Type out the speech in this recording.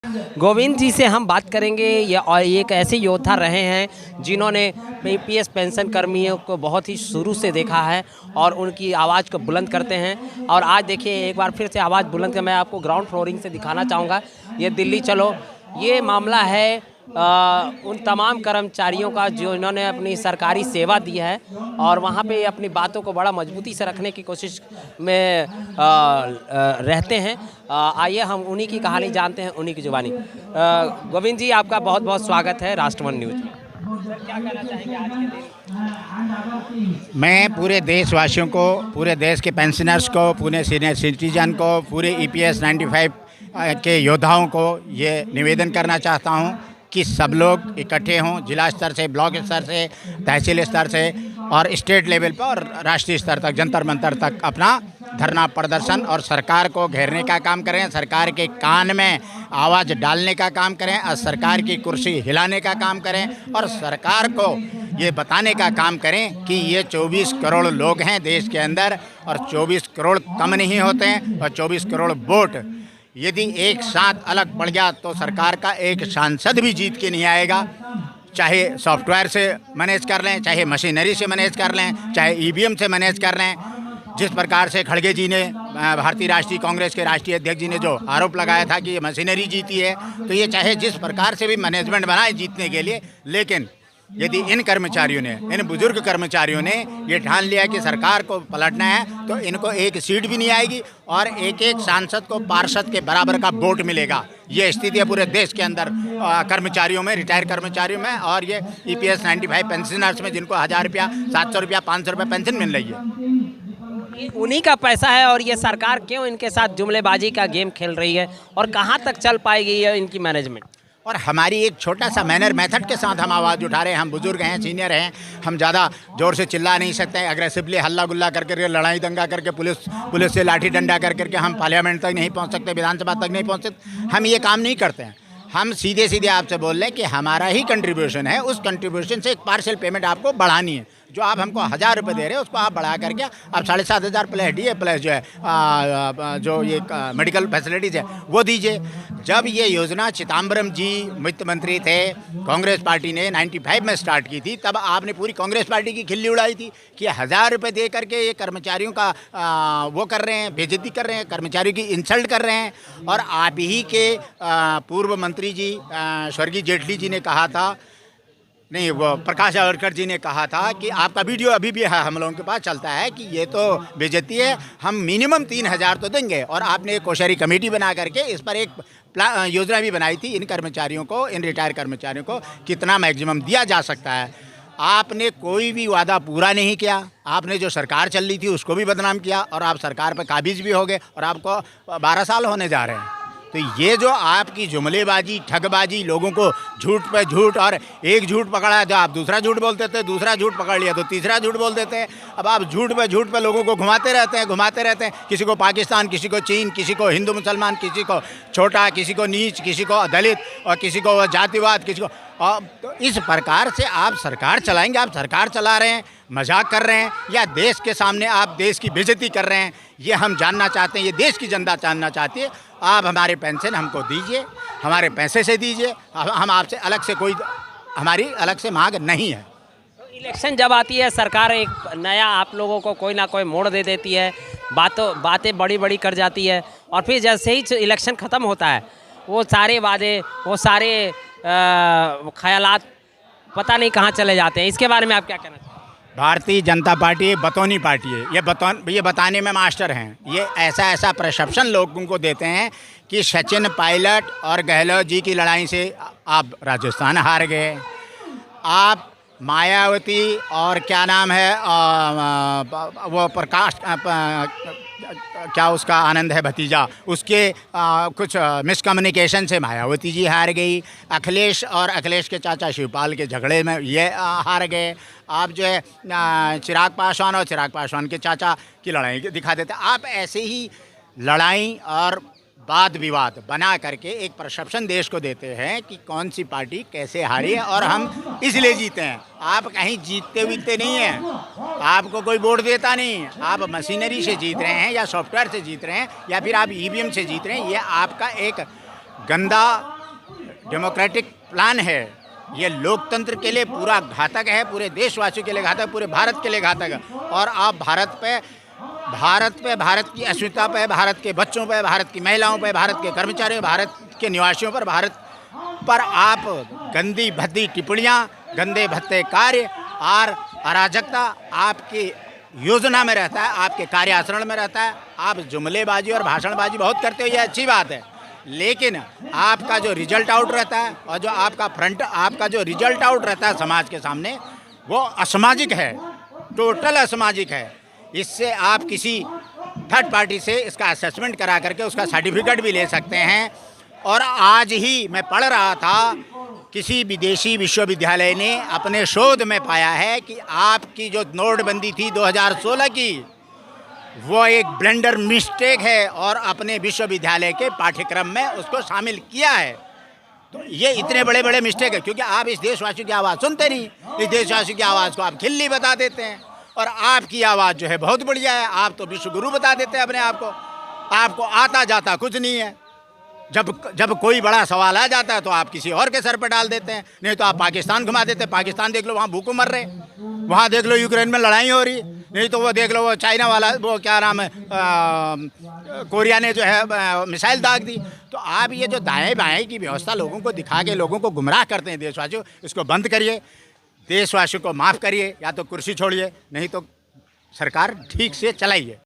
गोविंद जी से हम बात करेंगे। ये और एक ऐसे योद्धा रहे हैं जिन्होंने पीएस पेंशन कर्मियों को बहुत ही शुरू से देखा है और उनकी आवाज़ को बुलंद करते हैं। और आज देखिए एक बार फिर से आवाज़ बुलंद कर मैं आपको ग्राउंड फ्लोरिंग से दिखाना चाहूँगा। ये दिल्ली चलो, ये मामला है उन तमाम कर्मचारियों का जो इन्होंने अपनी सरकारी सेवा दी है और वहाँ पे अपनी बातों को बड़ा मजबूती से रखने की कोशिश में रहते हैं। आइए हम उन्हीं की कहानी जानते हैं, उन्हीं की जुबानी। गोविंद जी, आपका बहुत बहुत स्वागत है राष्ट्रवन न्यूज़ में। सर, क्या कहना चाहेंगे आज के दिन? मैं पूरे देशवासियों को, पूरे देश के पेंशनर्स को, पूरे सीनियर सिटीजन को, पूरे EPS 95 के योद्धाओं को ये निवेदन करना चाहता हूँ कि सब लोग इकट्ठे हों, जिला स्तर से, ब्लॉक स्तर से, तहसील स्तर से और स्टेट लेवल पर और राष्ट्रीय स्तर तक, जंतर मंतर तक अपना धरना प्रदर्शन और सरकार को घेरने का काम करें, सरकार के कान में आवाज़ डालने का काम करें और सरकार की कुर्सी हिलाने का काम करें और सरकार को ये बताने का काम करें कि ये 24 करोड़ लोग हैं देश के अंदर और 24 करोड़ कम नहीं होते हैं और 24 करोड़ वोट यदि एक साथ अलग पड़ गया तो सरकार का एक सांसद भी जीत के नहीं आएगा। चाहे सॉफ्टवेयर से मैनेज कर लें, चाहे मशीनरी से मैनेज कर लें, चाहे EVM से मैनेज कर लें। जिस प्रकार से खड़गे जी ने, भारतीय राष्ट्रीय कांग्रेस के राष्ट्रीय अध्यक्ष जी ने जो आरोप लगाया था कि ये मशीनरी जीती है, तो ये चाहे जिस प्रकार से भी मैनेजमेंट बनाए जीतने के लिए, लेकिन यदि इन कर्मचारियों ने, इन बुजुर्ग कर्मचारियों ने ये ठान लिया कि सरकार को पलटना है तो इनको एक सीट भी नहीं आएगी और एक एक सांसद को पार्षद के बराबर का वोट मिलेगा। ये स्थिति है पूरे देश के अंदर कर्मचारियों में, रिटायर कर्मचारियों में और ये EPS 95 पेंशनर्स में जिनको 1000 रुपया, 700 रुपया, 500 रुपया पेंशन मिल रही है। उन्हीं का पैसा है और ये सरकार क्यों इनके साथ जुमलेबाजी का गेम खेल रही है और कहाँ तक चल पाएगी ये इनकी मैनेजमेंट? और हमारी एक छोटा सा मैनर मेथड के साथ हम आवाज़ उठा रहे हैं। हम बुजुर्ग हैं, सीनियर हैं, हम ज़्यादा ज़ोर से चिल्ला नहीं सकते हैं। एग्रेसिवली हल्ला गुल्ला करके, लड़ाई दंगा करके, पुलिस से लाठी डंडा करके हम पार्लियामेंट तक नहीं पहुंच सकते, विधानसभा तक नहीं पहुंच सकते। हम ये काम नहीं करते हैं। हम सीधे सीधे आपसे बोल रहे हैं कि हमारा ही कंट्रीब्यूशन है, उस कंट्रीब्यूशन से एक पार्शियल पेमेंट आपको बढ़ानी है। जो आप हमको 1000 रुपये दे रहे हैं उसको आप बढ़ा करके आप 7500 प्लस DA प्लस जो है जो ये मेडिकल फैसिलिटीज़ है वो दीजिए। जब ये योजना चिदम्बरम जी वित्त मंत्री थे, कांग्रेस पार्टी ने 95 में स्टार्ट की थी, तब आपने पूरी कांग्रेस पार्टी की खिल्ली उड़ाई थी कि 1000 रुपये दे करके ये कर्मचारियों का वो कर रहे हैं, बेइज्जती कर रहे हैं, कर्मचारियों की इंसल्ट कर रहे हैं। और आप ही के पूर्व मंत्री जी स्वर्गीय जेटली जी ने कहा था, नहीं वो प्रकाश जावड़ेकर जी ने कहा था कि आपका वीडियो अभी भी है, हम लोगों के पास चलता है कि ये तो बेइज्जती है, हम मिनिमम 3000 तो देंगे। और आपने एक कोश्यारी कमेटी बना करके इस पर एक योजना भी बनाई थी, इन कर्मचारियों को, इन रिटायर कर्मचारियों को कितना मैक्सिमम दिया जा सकता है। आपने कोई भी वादा पूरा नहीं किया। आपने जो सरकार चल रही थी उसको भी बदनाम किया और आप सरकार पर काबिज भी हो गए और आपको 12 साल होने जा रहे हैं। तो ये जो आपकी जुमलेबाजी, ठगबाजी, लोगों को झूठ पे झूठ, और एक झूठ पकड़ा है तो आप दूसरा झूठ बोलते थे, दूसरा झूठ पकड़ लिया तो तीसरा झूठ बोल देते हैं। अब आप झूठ पे लोगों को घुमाते रहते हैं। किसी को पाकिस्तान, किसी को चीन, किसी को हिंदू मुसलमान, किसी को छोटा, किसी को नीच, किसी को दलित और किसी को जातिवाद, किसी को। तो इस प्रकार से आप सरकार चलाएंगे। आप सरकार चला रहे हैं, मजाक कर रहे हैं या देश के सामने आप देश की बेइज्जती कर रहे हैं, ये हम जानना चाहते हैं, ये देश की जनता जानना चाहती है। आप हमारे पेंशन हमको दीजिए, हमारे पैसे से दीजिए। हम आपसे अलग से कोई, हमारी अलग से मांग नहीं है। तो इलेक्शन जब आती है सरकार एक नया आप लोगों को कोई ना कोई मोड़ दे देती है, बातें बड़ी बड़ी कर जाती है और फिर जैसे ही इलेक्शन ख़त्म होता है वो सारे वादे, वो सारे ख्यालात पता नहीं कहाँ चले जाते हैं। इसके बारे में आप क्या कहना चाहते हैं? भारतीय जनता पार्टी बतौनी पार्टी है। ये बताने में मास्टर हैं। ये ऐसा परसेप्शन लोगों को देते हैं कि सचिन पायलट और गहलोत जी की लड़ाई से आप राजस्थान हार गए। आप मायावती और क्या नाम है वो प्रकाश क्या उसका आनंद है भतीजा, उसके कुछ मिसकम्युनिकेशन से मायावती जी हार गई। अखिलेश के चाचा शिवपाल के झगड़े में ये हार गए। आप जो है चिराग पासवान के चाचा की लड़ाई दिखा देते। आप ऐसे ही लड़ाई और वाद विवाद बना करके एक परसेप्शन देश को देते हैं कि कौन सी पार्टी कैसे हारी है और हम इसलिए जीते हैं। आप कहीं जीतते वीतते नहीं हैं, आपको कोई वोट देता नहीं। आप मशीनरी से जीत रहे हैं या सॉफ्टवेयर से जीत रहे हैं या फिर आप EVM से जीत रहे हैं। ये आपका एक गंदा डेमोक्रेटिक प्लान है ये लोकतंत्र के लिए पूरा घातक है, पूरे देशवासियों के लिए घातक है, पूरे भारत के लिए घातक है। और आप भारत पे, भारत की अस्मिता पे, भारत के बच्चों पे, भारत की महिलाओं पे, भारत के कर्मचारियों, भारत के निवासियों पर, भारत पर आप गंदी भद्दी टिप्पणियाँ, गंदे भद्दे कार्य और अराजकता आपकी योजना में रहता है, आपके कार्य आचरण में रहता है। आप जुमलेबाजी और भाषणबाजी बहुत करते हो, ये अच्छी बात है, लेकिन आपका जो रिजल्ट आउट रहता है और जो आपका जो रिजल्ट आउट रहता है समाज के सामने, वो असामाजिक है, टोटल असामाजिक है। इससे आप किसी थर्ड पार्टी से इसका असेसमेंट करा करके उसका सर्टिफिकेट भी ले सकते हैं। और आज ही मैं पढ़ रहा था, किसी विदेशी विश्वविद्यालय ने अपने शोध में पाया है कि आपकी जो नोटबंदी थी 2016 की, वो एक ब्लेंडर मिस्टेक है और अपने विश्वविद्यालय के पाठ्यक्रम में उसको शामिल किया है। तो ये इतने बड़े बड़े मिस्टेक है क्योंकि आप इस देशवासियों की आवाज़ सुनते नहीं, इस देशवासियों की आवाज़ को आप खिल्ली बता देते हैं। और आपकी आवाज़ जो है बहुत बढ़िया है, आप तो विश्व गुरु बता देते हैं अपने आप को, आपको आता जाता कुछ नहीं है। जब कोई बड़ा सवाल आ जाता है तो आप किसी और के सर पर डाल देते हैं, नहीं तो आप पाकिस्तान घुमा देते हैं। पाकिस्तान देख लो, वहाँ भूखों मर रहे, वहाँ देख लो यूक्रेन में लड़ाई हो रही, नहीं तो वो देख लो वो चाइना वाला, वो क्या नाम है, कोरिया ने जो है मिसाइल दाग दी। तो आप ये जो दाएं बाएं की व्यवस्था लोगों को दिखा के लोगों को गुमराह करते हैं देशवासियों, इसको बंद करिए, देशवासियों को माफ़ करिए, या तो कुर्सी छोड़िए, नहीं तो सरकार ठीक से चलाइए।